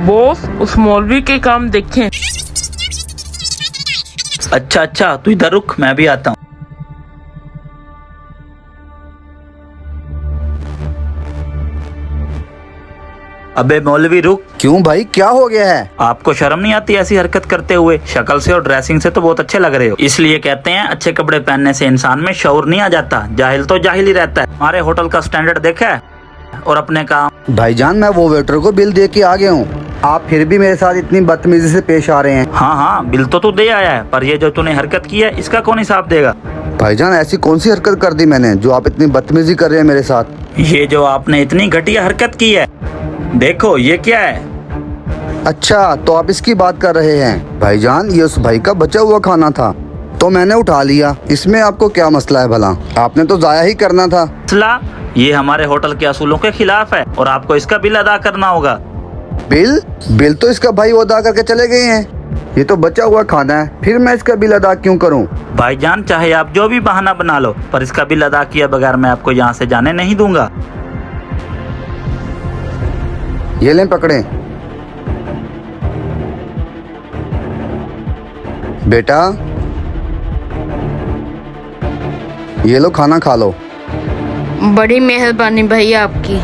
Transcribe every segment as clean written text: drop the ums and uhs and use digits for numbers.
Boss उस मौलवी के काम देखें। अच्छा तू इधर रुक, मैं भी आता हूँ। अबे मौलवी रुक। क्यों भाई, क्या हो गया है? आपको शर्म नहीं आती ऐसी हरकत करते हुए? शक्ल से और ड्रेसिंग से तो बहुत अच्छे लग रहे हो। इसलिए कहते हैं अच्छे कपड़े पहनने से इंसान में शऊर नहीं आ जाता, जाहिल तो जाहिल ही रहता है। हमारे होटल का स्टैंडर्ड देखा है और अपने काम। भाईजान मैं वो वेटर को बिल दे के आ गया हूँ, आप फिर भी मेरे साथ इतनी बदतमीजी से पेश आ रहे हैं। हाँ बिल तो तू दे आया है, पर ये जो तूने हरकत की है इसका कौन हिसाब देगा? भाईजान ऐसी कौन सी हरकत कर दी मैंने जो आप इतनी बदतमीजी कर रहे हैं मेरे साथ? ये जो आपने इतनी घटिया हरकत की है, देखो ये क्या है। अच्छा तो आप इसकी बात कर रहे हैं? भाईजान ये उस भाई का बचा हुआ खाना था तो मैंने उठा लिया, इसमें आपको क्या मसला है भला? आपने तो जाया ही करना था। मसला? ये हमारे होटल के असूलों के खिलाफ है और आपको इसका बिल अदा करना होगा। बिल तो इसका भाई वो अदा करके चले गए हैं, ये तो बचा हुआ खाना है, फिर मैं इसका बिल अदा क्यों करूं? भाईजान चाहे आप जो भी बहाना बना लो, पर इसका बिल अदा किए बगैर मैं आपको यहाँ से जाने नहीं दूंगा। ये लें पकड़े। बेटा ये लो खाना खा लो। बड़ी मेहरबानी भाई आपकी।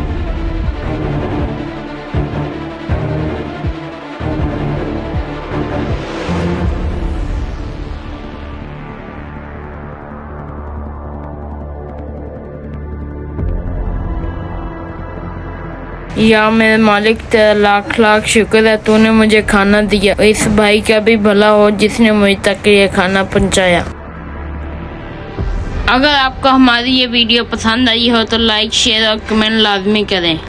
या मेरे मालिक तेरा लाख लाख शुक्र है, तूने मुझे खाना दिया। इस भाई का भी भला हो जिसने मुझ तक ये खाना पहुंचाया। अगर आपको हमारी ये वीडियो पसंद आई हो तो लाइक शेयर और कमेंट लाजमी करें।